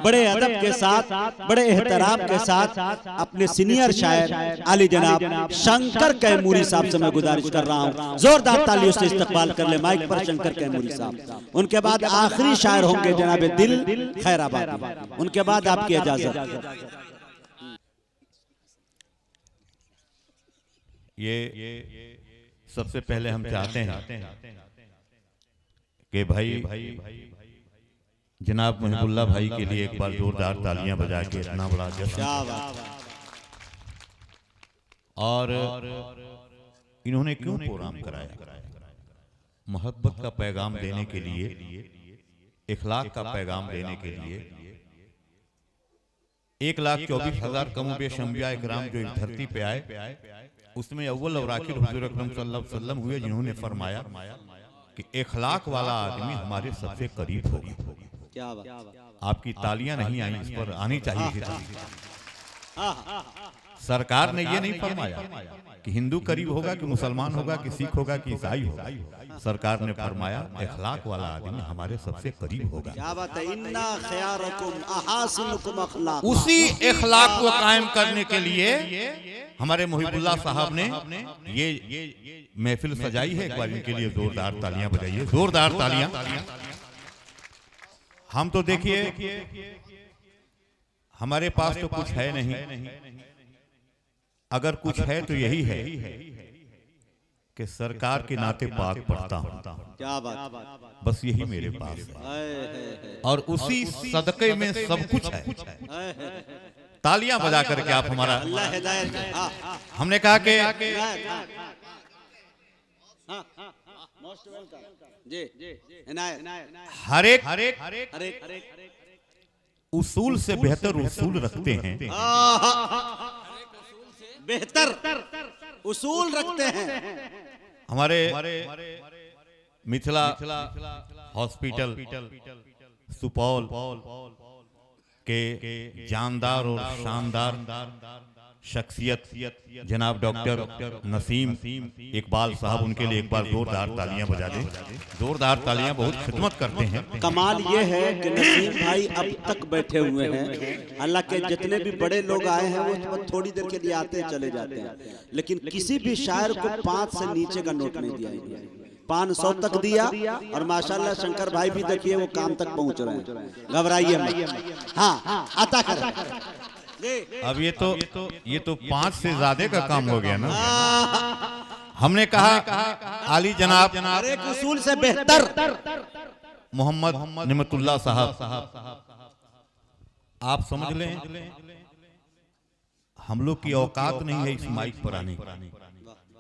बड़े अदब के साथ, बड़े एहतराम के साथ अपने सीनियर शायर आली जनाब शंकर कैमूरी साहब से मैं गुजारिश कर रहा हूँ, जोरदार तालियों से इस्तकबाल कर ले माइक पर शंकर कैमूरी साहब। उनके बाद आखिरी शायर होंगे जनाब दिल खैराबाद, उनके बाद आपकी इजाजत। ये सबसे पहले हम चाहते हैं कि भाई जनाब मुहिबुल्लाह भाई के लिए एक बार जोरदार तालियां बजा के इतना बड़ा जश्न। और इन्होंने क्यों प्रोग्राम कराया? मोहब्बत का पैगाम देने के लिए, इखलाक का पैगाम देने के लिए 1,24,000 कमोबेश अंबिया इकराम जो इस धरती पे आए, उसमें अव्वल और आखिर हुजूर अकरम सल्लल्लाहु अलैहि वसल्लम हुए, जिन्होंने फरमाया कि इखलाक वाला आदमी हमारे सबसे करीब होगा। आपकी तालियां नहीं आई, इस पर आनी चाहिए। सरकार ने ये नहीं फरमाया कि हिंदू करीब होगा कि मुसलमान होगा कि सिख होगा कि ईसाई होगा। सरकार ने फरमाया इखलाक वाला आदमी हमारे सबसे करीब होगा। क्या बात है? इन्ना खयारुकुम अहासिनुकुम अखलाक। उसी इखलाक को कायम करने के लिए हमारे मुहिबुल्लाह साहब ने ये महफिल सजाई है। एक बार इनके लिए जोरदार तालियां बजाइए, जोरदार तालियां। हम तो देखिए हमारे पास तो कुछ है नहीं, अगर कुछ है तो यही है कि सरकार के नाते पाक पढ़ता हूं। क्या बात, बस यही मेरे पास है और उसी सदक़े में सब कुछ है। तालियां बजा करके आप हमारा अल्लाह हिदायत। हमने कहा कि हर एक उसूल से बेहतर उसूल रखते हैं। बेहतर उसूल रखते हैं। हमारे मिथिला हॉस्पिटल सुपौल के जानदार और शानदार शख्सियत जनाब डॉक्टर नसीम इकबाल साहब, उनके लिए एक बार जोरदार तालियां बजा दें। जोरदार तालियां, बहुत खिदमत करते हैं। कमाल ये है कि नसीम भाई अब तक बैठे हुए हैं। अल्लाह के जितने भी बड़े लोग आए हैं वो थोड़ी देर के लिए आते हैं चले जाते हैं, लेकिन किसी भी शायर को 5 से नीचे का नोट नहीं दिया। 500 तक दिया और माशाल्लाह शंकर भाई भी देखिए वो काम तक पहुंच रहे हैं। घबराइए मत। हाँ, आता कर। अब ये तो 5 से ज्यादा का काम हो गया ना। हमने कहा आली जनाब एक उसूल से बेहतर मोहम्मद निमतुल्लाह साहब, आप समझ लें हम लोग की औकात नहीं है इस माइक पर आने की।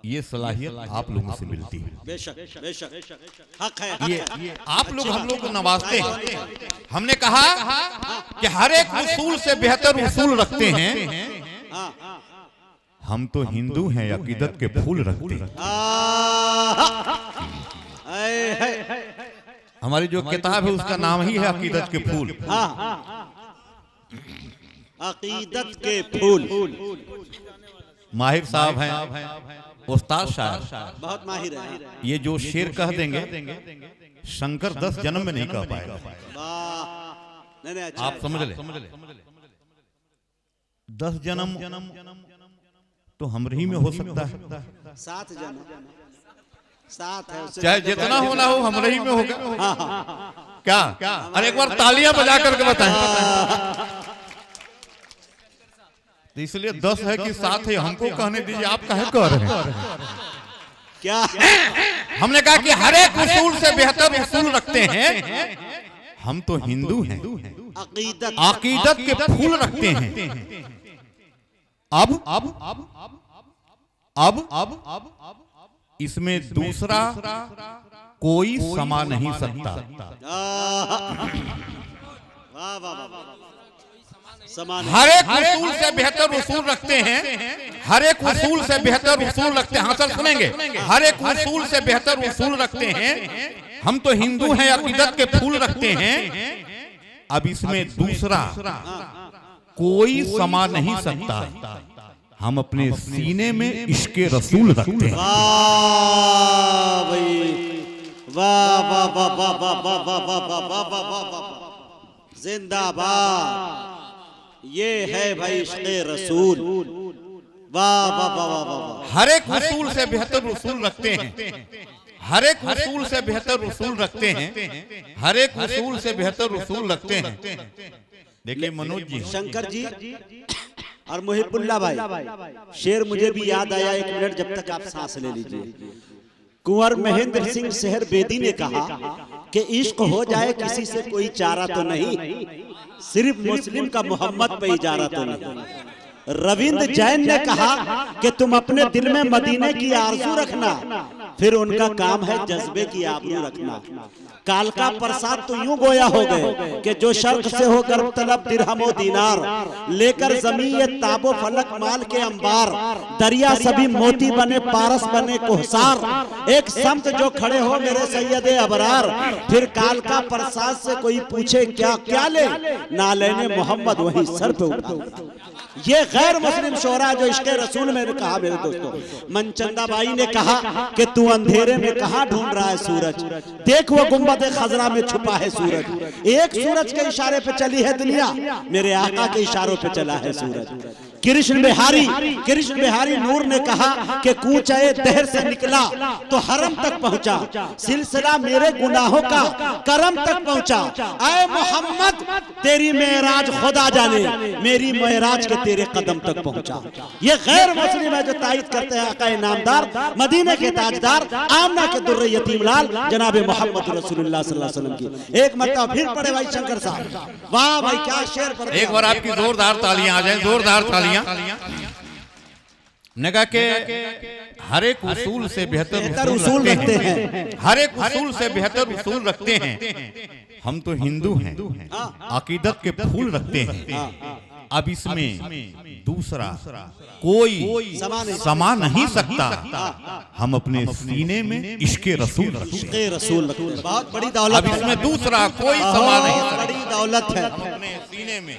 ये सलाहियत आप लोगों से मिलती है। बेशक बेशक हक है। ये आप लोग हम लोग को नवाजते हैं। हमने कहा कि हर एक उसूल से बेहतर उसूल रखते हैं। हम तो हिंदू हैं, अकीदत के फूल रखते हैं। हमारी जो किताब है उसका नाम ही है अकीदत के फूल। अकीदत के फूल। माहिर साहब हैं, उस्ताद शायर, बहुत माहिर है। ये जो शेर कह देंगे शंकर 10 जन्म में नहीं कह पाएगा। आप समझ ले 10 जन्म तो हमरी में हो सकता है। 7 जन्म 7 है, चाहे जितना होना हो हमरी में होगा। क्या? अरे एक बार तालियां बजा करके बताएं। तो इसलिए 10 है कि 7 है, हमको कहने दीजिए, आप काहे कह रहे हैं? क्या हमने कहा कि हर एक उसूल से बेहतर उसूल रखते हैं। हम तो हिंदू हैं, अकीदत के फूल रखते हैं। अब इसमें दूसरा कोई समा नहीं सकता। हर एक उसूल से बेहतर उसूल रखते हैं। हर एक उसूल से बेहतर उसूल रखते हैं। हाँ सर सुनेंगे, हर एक उसूल से बेहतर उसूल रखते हैं। हम तो हिंदू हैं, अकीदत के फूल रखते हैं। अब इसमें दूसरा कोई समा नहीं सकता। हम अपने सीने में इश्क़े रसूल रखते हैं। वाह भाई वाह वाह वाह वाह वाह वाह वाह वाह वाह वाह वाह। जिंदाबाद। ये है भाई इश्क़े रसूल। वाह वाह वाह वाह वाह। हर एक उसूल से बेहतर उसूल रखते हैं, हर एक उसूल से बेहतर उसूल रखते हैं, हर एक उसूल से बेहतर उसूल रखते हैं। देखिए मनोज जी, शंकर जी और मुहिबुल्लाह भाई, शेर मुझे भी याद आया, एक मिनट जब तक आप सांस ले लीजिए। कुंवर महेंद्र सिंह शहर बेदी ने कहा कि इश्क हो जाए किसी से कोई चारा तो नहीं, सिर्फ मुस्लिम का मोहम्मद पे इजारा तो नहीं। रविंद्र जैन ने कहा कि तुम अपने दिल में मदीने की आरज़ू रखना, फिर उनका काम है जज्बे की आबरू रखना। कालका प्रसाद तो यूं गोया हो गए कि जो शर्क से हो गर्व तलब दिरहमो दीनार, लेकर जमीन ये ताबो फलक माल के अंबार, दरिया सभी मोती बने पारस बने कोहसार, एक समत जो खड़े हो मेरे सैयदे अबरार। फिर कालका प्रसाद से कोई पूछे क्या क्या ले, ना लेने मोहम्मद वहीं सर पे उठा। ये गैर मुस्लिम शोरा जो इश्क़े रसूल में कहा मेरे दोस्तों। मनचंदा बाई ने कहा कि तू अंधेरे में कहां ढूंढ रहा है सूरज, देख वो गुंबद खजरा में छुपा है सूरज। एक सूरज के इशारे पे चली है दुनिया, मेरे आका के इशारों पे चला है सूरज। कृष्ण बिहारी नूर ने कहा कि कूचे दहर से निकला तो हरम तक पहुंचा, सिलसिला मेरे गुनाहों का करम तक पहुंचा। आए मोहम्मद तेरी मेराज खुदा जाने, मेरी मेराज के तेरे कदम तक पहुंचा। ये गैर मुस्लिम है जो तायद करते हैं आका नामदार, मदीने के ताजदार, आमना के दुर्रे यतीमलाल जनाब मोहम्मद रसूलुल्लाह सल्लल्लाहु अलैहि वसल्लम की। एक मरतबा फिर पढ़े भाई शंकर साहब, वाह भाई क्या शेर पढ़े। एक बार आपकी जोरदार तालियां आ जाए, जोरदार तालियां। नगा के हर एक उसूल से बेहतर उसूल रखते हैं, हर एक उसूल से बेहतर उसूल रखते हैं। हम तो हिंदू हैं, अकीदत के फूल रखते हैं। अब इसमें दूसरा कोई समा नहीं सकता। हम अपने सीने में इश्क़े रसूल रखते हैं। बहुत बड़ी दौलत। अब इसमें दूसरा कोई समा नहीं सकता, बड़ी दौलत है। अपने सीने में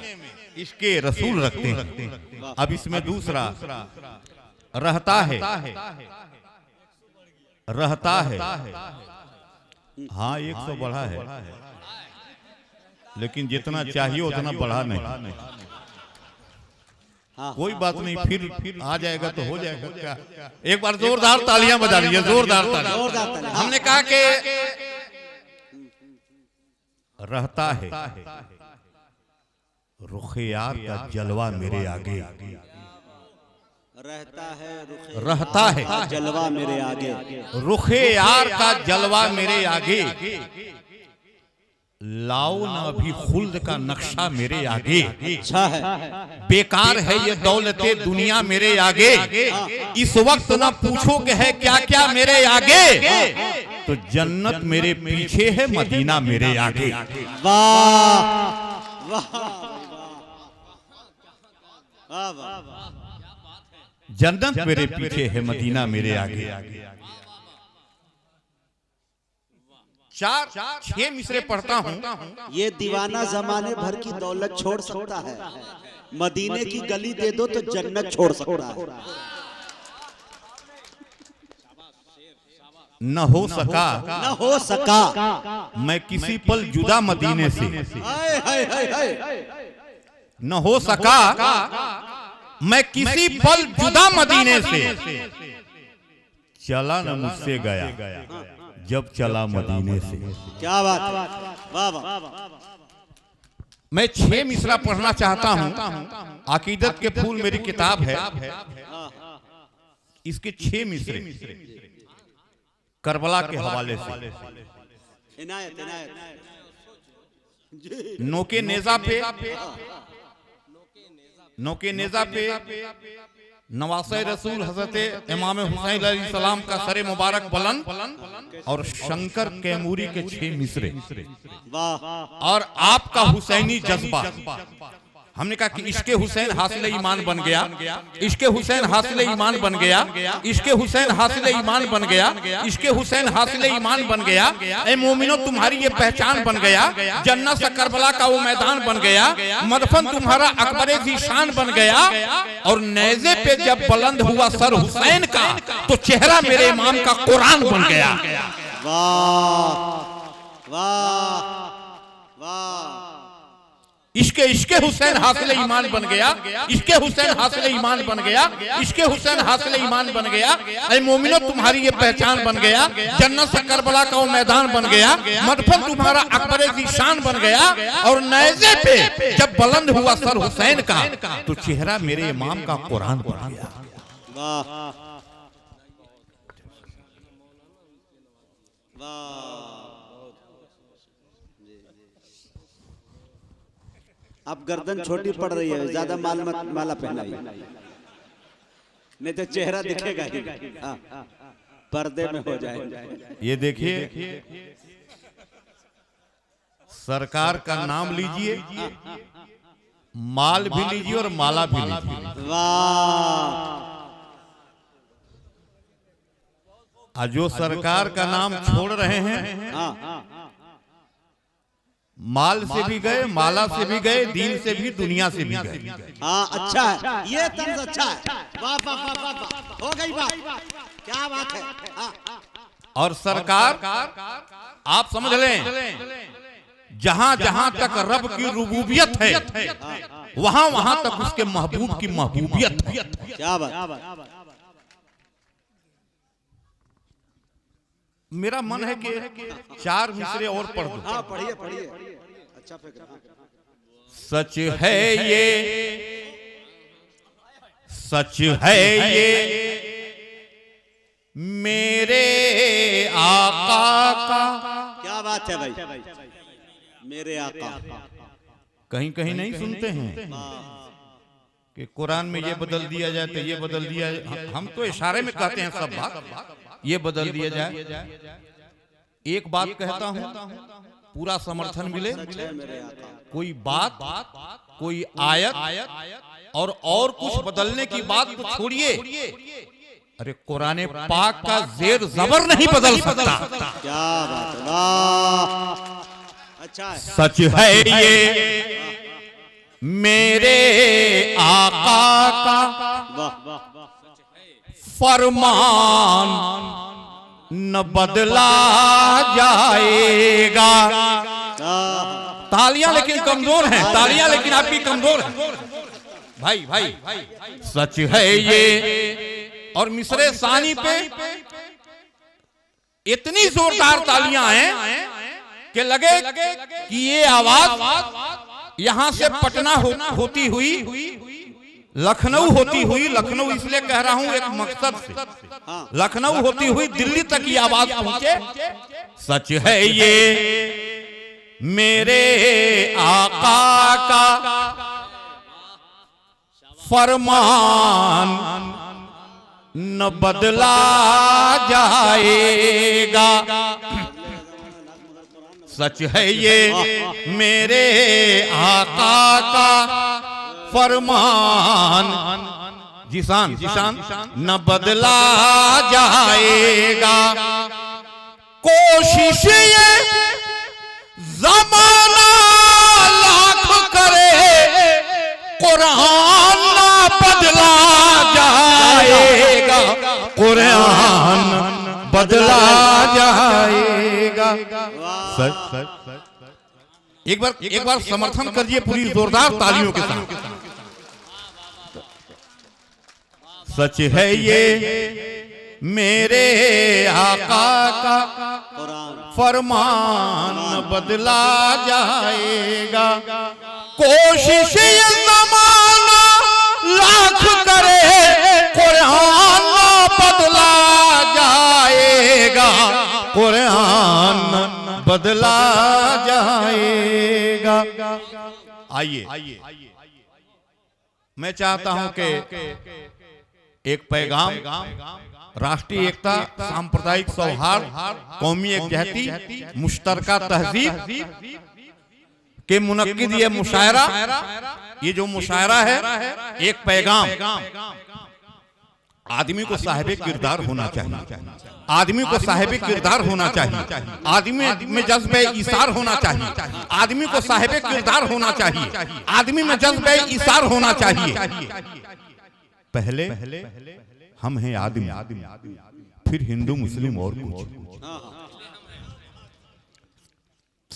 इश्क़े रसूल रखते हैं। अब इसमें दूसरा रहता है, हाँ 100 बढ़ा है, लेकिन जितना चाहिए उतना बढ़ा नहीं। कोई बात नहीं, फिर आ जाएगा तो हो जाएगा। क्या एक बार जोरदार तालियां बजा लीजिए, जोरदार तालियां। हमने कहा कि रहता है रुखे यार का जलवा मेरे आगे, रहता है जलवा मेरे आगे, रुखे यार का जलवा मेरे आगे, लाओ ना अभी खुल्द का नक्शा मेरे आगे। अच्छा है, बेकार है ये दौलते दुनिया मेरे आगे, इस वक्त ना पूछो कि है क्या क्या मेरे आगे, तो जन्नत मेरे पीछे है, मदीना मेरे आगे। वाह वाह वाह, जन्नत मेरे पीछे है, मदीना मेरे आगे। 4-6 मिसरे पढ़ता हूँ। ये दीवाना जमाने भर की दौलत छोड़ सकता है, मदीने की गली दे दो तो जन्नत छोड़ सकता है। न हो सका मैं किसी पल जुदा मदीने से, न हो सका मैं किसी पल जुदा मदीने से, चला न मुझसे गया जब चला मदीने से। क्या बात, वाह वाह। मैं 6 मिसरा पढ़ना चाहता हूँ। अकीदत के फूल मेरी किताब है, इसके 6 मिसरे करबला के हवाले से। नोके नेजा पे नवासे रसूल हजरत इमाम हुसैन अलैहिस्सलाम का सरे मुबारक बुलंद और शंकर कैमूरी के 6 मिसरे और आपका हुसैनी जज्बा। हमने कहा कि इश्क़े हुसैन हासिल ईमान बन गया, इश्क़े हुसैन हासिल ईमान बन गया, इश्क़े हुसैन हासिल ईमान बन गया, इश्क़े हुसैन हासिल ईमान बन गया। ए मोमिनो तुम्हारी ये पहचान बन गया, जन्नत से करबला का वो मैदान बन गया, मदफन तुम्हारा अकबरे ज़ीशान बन गया। और नेज़े पे जब बुलंद हुआ सर हुसैन का तो चेहरा मेरे इमाम का कुरान बन गया। वाह वाह वाह, जिसके इश्के हुसैन हासिल ईमान बन गया, इश्के हुसैन हासिल ईमान बन गया, इश्के हुसैन हासिल ईमान बन गया। अरे मोमिनो तुम्हारी ये पहचान बन गया, जन्नत से करबला का वो मैदान बन गया, मदफन तुम्हारा अकबर ज़ीशान बन गया। और नेज़े पे जब बुलंद हुआ सर हुसैन का तो चेहरा मेरे इमाम का कुरान बन गया। वाह वाह। अब गर्दन छोटी पड़ रही है, ज्यादा माला पहनाइए, नहीं तो चेहरा दिखेगा ही। हाँ, पर्दे में हो जाएगा। ये देखिए, सरकार का नाम लीजिए, माल भी लीजिए और माला भी लीजिए। वाह। जो सरकार का नाम छोड़ रहे हैं, हाँ, माल से भी गए, माला से भी गए, दीन से भी, दुनिया से भी गए। हाँ, अच्छा है, ये तर्ज अच्छा है। वाह वाह वाह वाह वाह, हो गई बात, क्या बात है। हाँ। और सरकार आप समझ लें, जहां जहां तक रब की रुबूबियत है, वहां वहां तक उसके महबूब की महबूबियत है। क्या बात। मेरा मन है कि 4 मिसरे और पढ़ दूं। हाँ, पढ़िए पढ़िए, अच्छा फिक्र। सच है ये, सच है ये मेरे आका का। क्या बात है भाई, मेरे आका। कहीं कहीं नहीं सुनते हैं कि कुरान में ये बदल दिया जाए तो ये बदल दिया जाए। हम तो इशारे में कहते हैं सब बात, ये बदल दिया जाए। एक बात कहता हूं, पूरा समर्थन मिले। कोई बात, कोई आयत और कुछ बदलने की बात तो छोड़िए, अरे कुरान पाक का जेर जबर नहीं बदल सकता। क्या बात है, वाह, अच्छा है। सच है ये मेरे आका का फरमान न बदला जाएगा। तालियां लेकिन कमजोर हैं, तालियां लेकिन आपकी कमजोर हैं भाई भाई। सच है ये। और मिसरे सानी पे इतनी जोरदार तालियां हैं कि लगे कि ये आवाज यहां से पटना होती हुई लखनऊ होती हुई, लखनऊ इसलिए कह रहा हूं एक मकसद से, लखनऊ होती हुई दिल्ली तक ये आवाज पहुंचे। सच है ये मेरे आका का फरमान न बदला जाएगा। सच है ये मेरे आका का फरमान, जिसान न बदला जाएगा। कोशिश ये ज़माना लाख करे, कुरान ना बदला जाएगा, कुरान बदला जाएगा। एक बार समर्थन करिए पूरी जोरदार तालियों के साथ। सच है ये मेरे आका का फरमान बदला जाएगा। कोशिश ये ज़माना लाख करे, कुरान बदला जाएगा, कुरान बदला जाएगा। आइए, मैं चाहता हूं कि एक पैगाम राष्ट्रीय एकता, सांप्रदायिक सौहार्द, कौमी एकजहती, मुश्तरका तहजीब के मुनक्किद ये मुशायरा, ये जो मुशायरा है एक पैगाम। आदमी को साहिब किरदार होना चाहिए, आदमी को साहिब किरदार होना चाहिए, आदमी में जज्बे इसार होना चाहिए, आदमी को साहिब किरदार होना चाहिए, आदमी में जज्बे इसार होना चाहिए। पहले हम हैं आदमी, फिर हिंदू मुस्लिम और कुछ।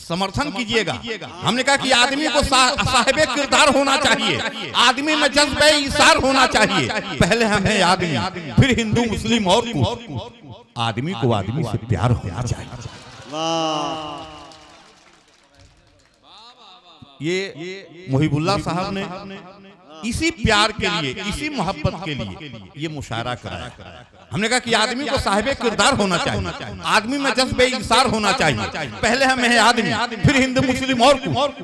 समर्थन कीजिएगा। हमने कहा कि आदमी को साहिबे किरदार होना चाहिए, आदमी में जज्बे इसार होना चाहिए। पहले हम हैं आदमी, फिर हिंदू मुस्लिम और आदमी को आदमी से प्यार होना चाहिए। ये मुहिबुल्लाह साहब ने इसी प्यार के लिए, इसी मोहब्बत के लिए ये मुशायरा कराया। हमने कहा कि आदमी को साहिबे किरदार होना चाहिए, आदमी में जज्बे इंसार होना चाहिए। पहले हम हैं आदमी, फिर हिंदू मुस्लिम और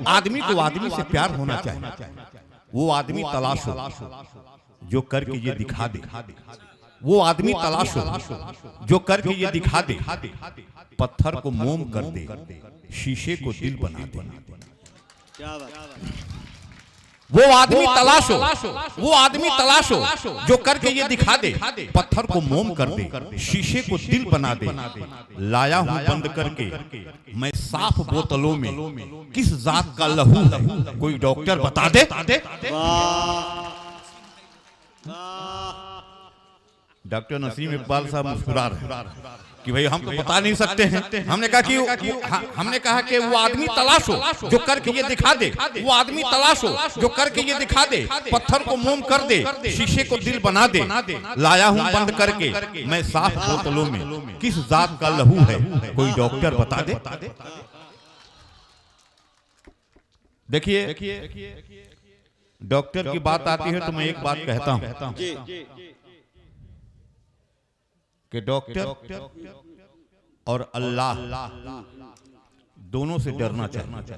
आदमी को आदमी से प्यार होना चाहिए। वो आदमी तलाश हो जो करके ये दिखा दे, वो आदमी तलाश हो जो करके ये दिखा दे, पत्थर को मोम कर दे, शीशे को दिल बना दे। वो आदमी तलाश हो, वो आदमी तलाश हो जो करके ये दिखा दे, पत्थर को मोम कर दे, शीशे को दिल बना दे। लाया हूं बंद करके मैं साफ बोतलों में किस जात का लहू है, कोई डॉक्टर बता दे। डॉक्टर नसीम इकबाल साहब मुस्कुरा रहे कि भाई हम तो बता नहीं सकते हैं। हमने कहा कि वो आदमी तलाश हो जो करके ये दिखा दे, वो आदमी तलाश हो जो करके ये दिखा दे, पत्थर को मोम कर दे, शीशे को दिल बना दे। लाया हूं बंद करके मैं साफ बोतलों में किस जात का लहू है, कोई डॉक्टर बता दे। देखिए डॉक्टर की बात आती है तो मैं एक बात कहता हूं कि डॉक्टर और अल्लाह दोनों से डरना चाहिए,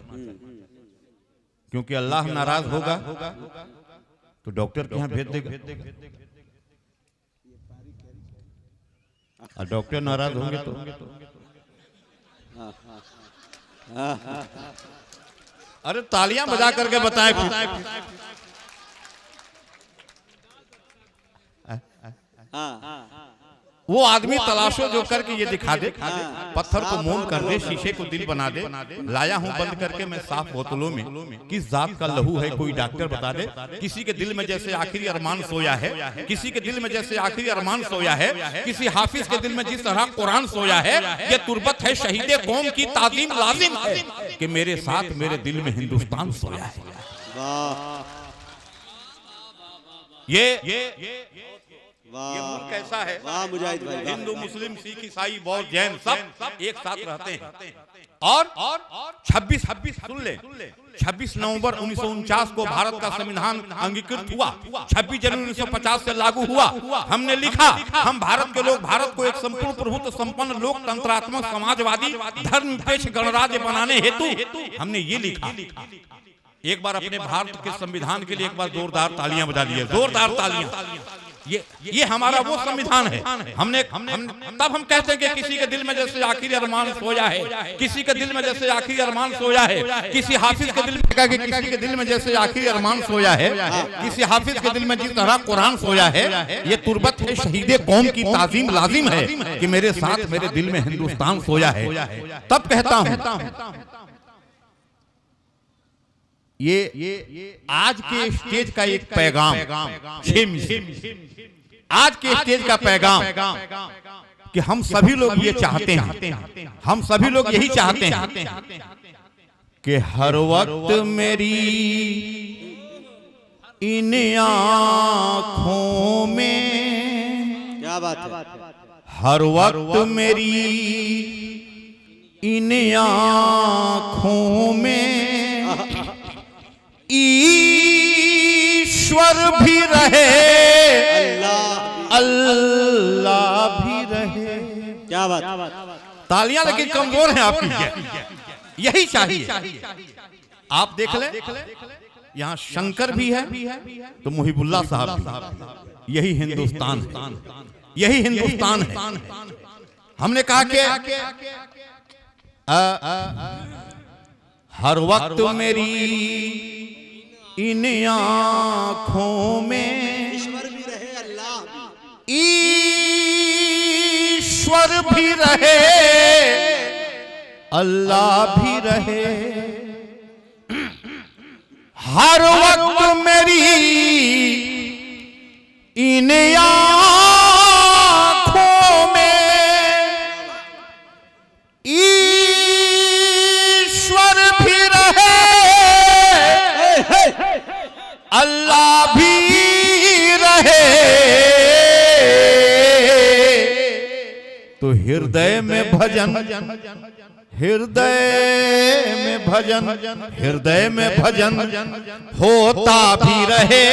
क्योंकि अल्लाह नाराज होगा तो डॉक्टर के यहां भेज देगा, और डॉक्टर नाराज होंगे तो अरे तालियां बजा करके बताएं। वो आदमी तलाशो जो करके ये दिखा दे, पत्थर को मोम कर दे, शीशे को दिल बना दे। लाया हूं बंद करके मैं साफ बोतलों में किस जात का लहू है, कोई डॉक्टर बता दे। किसी के दिल में जैसे आखिरी अरमान सोया है, किसी के दिल में जैसे आखिरी अरमान सोया है, किसी हाफिज के दिल में जिस तरह कुरान सोया है। ये तुरबत है शहीदे कौम की ताजीम लाजिम है कि मेरे साथ मेरे दिल में हिंदुस्तान सोया है। ये मुल्क कैसा है, हिंदू मुस्लिम सिख ईसाई बौद्ध जैन सब एक साथ रहते हैं। और 26 सुन ले, 26 नवंबर 1949 को भारत का संविधान अंगीकृत हुआ, 26 जनवरी 1950 से लागू हुआ। हमने लिखा, हम भारत के लोग भारत को एक संपूर्ण प्रभुत्व संपन्न लोकतंत्रात्मक समाजवादी धर्मनिरपेक्ष गणराज्य बनाने हेतु हमने ये लिखा। एक बार अपने भारत के संविधान के लिए एक बार जोरदार तालियां बजा लीजिए, जोरदार तालियां। ये हमारा वो संविधान है। हमने तब हम कहते हैं कि किसी के दिल में जैसे आखिरी अरमान सोया है, किसी के दिल में जैसे आखिरी अरमान सोया है, किसी हाफिज के दिल में, किसी के दिल में जैसे आखिरी अरमान सोया है, किसी हाफिज के दिल में जिस तरह कुरान सोया है। ये तुरबत है शहीदे कौम की ताजीम लाजिम है कि मेरे साथ मेरे दिल में हिंदुस्तान सोया है। तब कहता हूं ये आज के स्टेज का एक पैगाम, आज के स्टेज का पैगाम कि हम सभी लोग ये चाहते हैं, हम सभी लोग यही चाहते हैं कि हर वक्त मेरी इन आँखों में, क्या बात है, हर वक्त मेरी इन आँखों में ईश्वर भी रहे, अल्लाह भी रहे। क्या बात, तालियां लेकिन कमजोर हैं आपकी, यही चाहिए। आप देख ले, यहाँ शंकर भी है तो मुहिबुल्लाह साहब भी। यही हिंदुस्तान है, यही हिंदुस्तान है। हमने कहा कि हर वक्त मेरी इन आँखों में ईश्वर भी रहे, अल्लाह भी, ईश्वर भी रहे, अल्लाह भी रहे। हर वक्त मेरी इन आँखों में ईश्वर अल्लाह भी रहे तो हृदय में भजन, हृदय में भजन, हृदय में भजन होता भी रहे,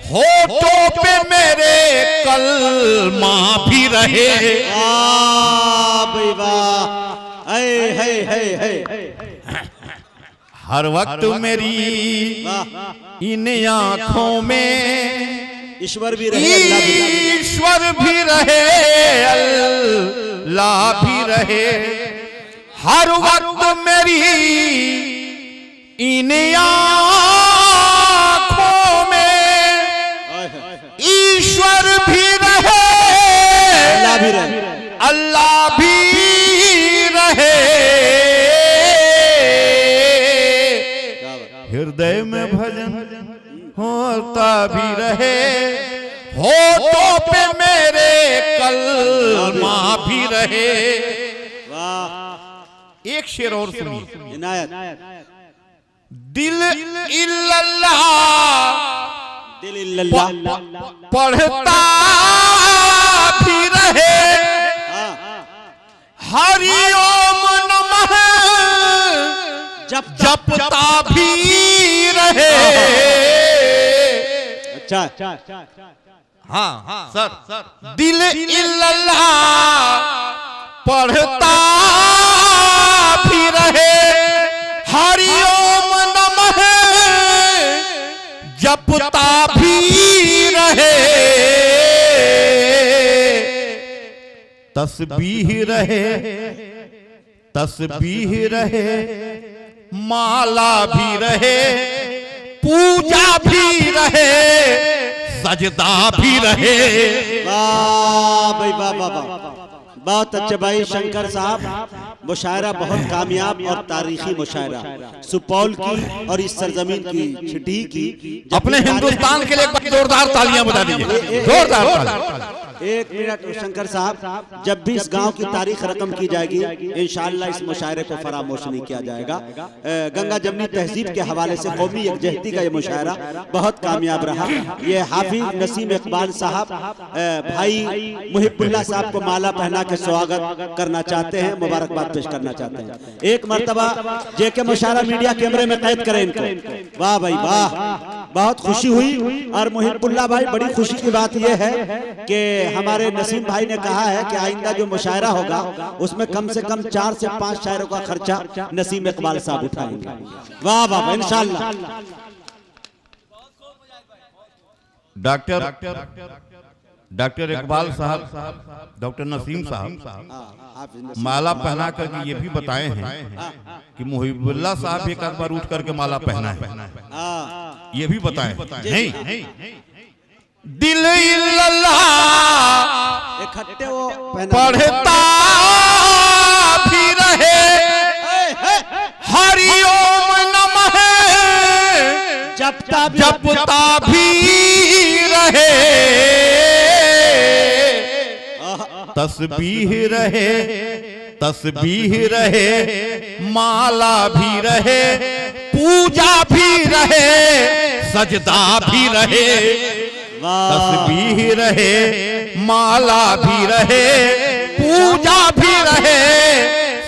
होठों पे मेरे कलमा भी रहे। भाई वाह, है हर वक्त मेरी इन आंखों में ईश्वर भी रहे, ईश्वर भी रहे, अल्लाह भी रहे। हर वक्त मेरी इन आंखों में ईश्वर भी रहे, अल्लाह भी रहे, अल्लाह भी रहे। हृदय में भजन होता भी रहे, होठों पे मेरे कलमा भी रहे। वाह, एक शेर और सुनिए। इनायत, दिल इल्लल्लाह, दिल इल्लल्लाह पढ़ता भी रहे, हरि ओम नमः जपता भी रहे। अच्छा, हाँ सर, दिल इल्लल्लाह पढ़ता भी रहे, हरि ओम नमः जपता भी रहे। तस्बीह रहे, तस्बीह रहे, माला भी रहे, पूजा भी रहे, सजदा भी रहे। वाह भाई वाह वाह वाह, बहुत अच्छे भाई शंकर साहब। मुशायरा बहुत कामयाब और तारीखी मुशायरा, सुपौल की और इस सरजमीन की, छिटी की। अपने हिंदुस्तान के लिए एक बार जोरदार तालियां बजा दीजिए, जोरदार तालियां। एक मिनट शंकर साहब, जब भी इस गांव की तारीख रकम की जाएगी इंशाअल्लाह इस मुशायरे को फरामोश नहीं किया जाएगा। गंगा जमनी तहजीब के हवाले से कौमी यकजहती का ये मुशायरा बहुत कामयाब रहा। ये हाफिज नसीम इकबाल साहब भाई मुहिबुल्लाह साहब को माला पहना के स्वागत करना चाहते हैं, मुबारकबाद पेश करना चाहते हैं। एक मरतबा जेके मुशायरा मीडिया कैमरे में कैद करें इनको। वाह भाई वाह, बहुत खुशी हुई। और मुहिबुल्लाह भाई, बड़ी खुशी की बात यह है कि हमारे नसीम भाई ने कहा है कि आइंदा जो मुशायरा होगा उसमें कम से कम 4 से 5 शायरों का खर्चा नसीम इकबाल साहब उठाएंगे। वाह वाह, इंशाअल्लाह। डॉक्टर इकबाल साहब, डॉक्टर नसीम साहब माला पहना करके ये भी बताए हैं कि मुहिबुल्लाह भी एक बार उठ करके माला पहना है, ये भी बताए नहीं। दिल इल्लल्लाह इकट्ठे वो पढ़ता भी रहे, हरि ओम नमः जपता भी रहे। तस्बीह रहे, तस्बीह रहे, माला भी रहे, पूजा भी रहे, सजदा भी रहे। तस्बीह रहे, माला भी रहे, पूजा भी रहे,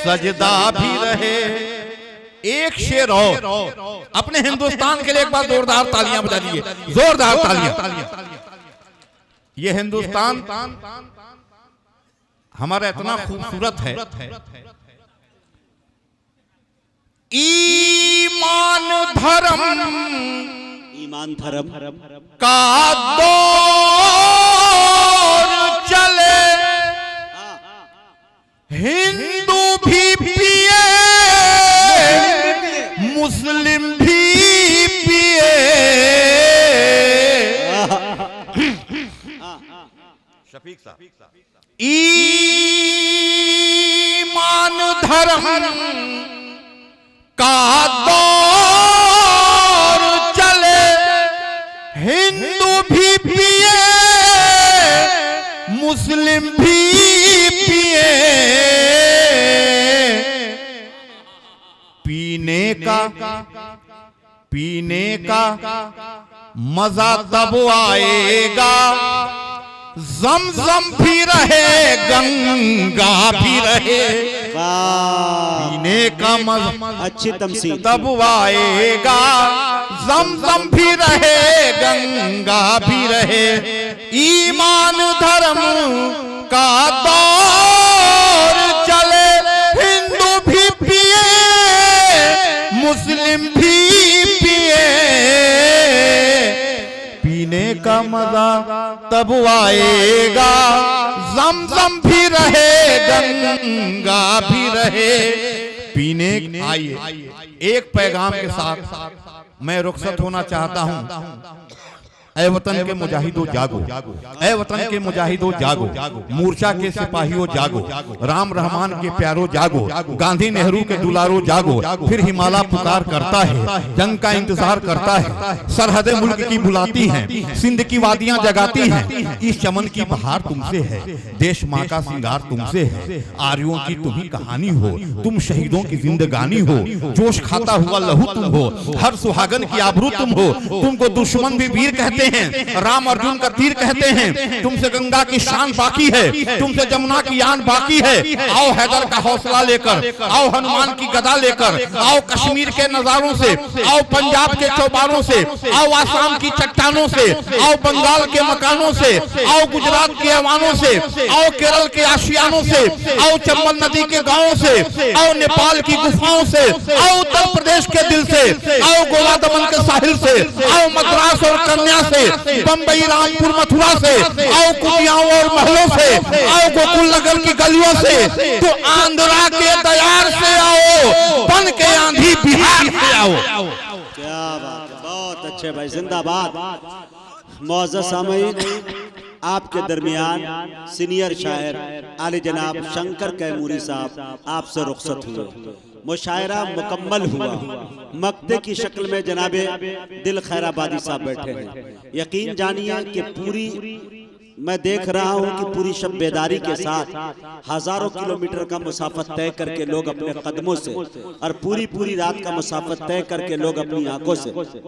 सजदा भी रहे। एक शेर और अपने हिंदुस्तान के लिए एक बार जोरदार तालियां बजा दीजिए, जोरदार तालियां। ये हिंदुस्तान हमारा इतना खूबसूरत है, ईमान धर्म, ईमान धर्म का दौर चले, हिंदू भी पिए, मुस्लिम भी पिए। शफीक साहब, ईमान धर्म का दौर चले, हिंदू भी पिए, मुस्लिम भी पिए। पीने का मजा तब आएगा ज़म-ज़म भी रहे गंगा भी रहे, पीने का मजा अच्छी तमसील। तब आएगा ज़म-ज़म भी रहे गंगा भी रहे, ईमान धर्म का दौर चले, हिंदू भी पिए मुस्लिम भी पिए, पीने का मजा तब आएगा ज़म-ज़म भी रहे गंगा भी रहे, पीने। आइए एक पैगाम के साथ मैं रुखसत होना चाहता हूं। ऐ वतन के मुजाहिदों जागो, ऐ वतन के मुजाहिदों जागो, मूर्छा के सिपाहियों जागो, राम रहमान के प्यारों जागो, गांधी नेहरू के दुलारों जागो, फिर हिमालय पुकार करता है, जंग का इंतजार करता है, सरहदें मुल्क की बुलाती हैं, सिंध की वादियां जगाती हैं, इस चमन की बहार तुमसे है, देश माँ का सिंगार तुमसे है, आर्यों की तुम ही कहानी हो, तुम शहीदों की जिंदगानी हो, जोश खाता हुआ लहू तुम हो, हर सुहागन की आबरू तुम हो, तुमको दुश्मन भी वीर कहते हैं, राम अर्जुन का तीर कहते हैं, तुमसे गंगा की शान बाकी है, तुमसे जमुना की यान बाकी है, आओ हैदर का हौसला लेकर, आओ हनुमान की गदा लेकर, आओ कश्मीर के नजारों से, आओ पंजाब के चौबारों से, आओ आसाम की चट्टानों से, आओ बंगाल के मकानों से, आओ गुजरात के अवानों से, आओ केरल के आशियानों से, आओ चंबल नदी के गांवों से, आओ नेपाल की गुफाओं से, आओ उत्तर प्रदेश के दिल से, आओ गोवा दमन के साहिल से, आओ मद्रास और कन्या से, बंबई रामपुर मथुरा से, आओ कुटियाओं और महलों से, आओ गोकुल नगर की गलियों से, तो आंध्रा के दयार से आओ, बन के आंधी बिहार से आओ। क्या बात है, बहुत अच्छे भाई, जिंदाबाद। मौजूद सामईन, आपके दरमियान सीनियर शायर आले जनाब शंकर कैमूरी साहब आपसे रुखसत हुए। मुशायरा मुकम्मल हुआ, मक्ते की शक्ल में जनाबे दिल खैराबादी साहब बैठे हैं। यकीन जानिए कि पूरी मैं देख रहा हूं कि पूरी शब बेदारी के साथ हजारों किलोमीटर का मुसाफत तय करके लोग अपने कदमों से और पूरी रात का मुसाफत तय करके लोग अपनी आंखों से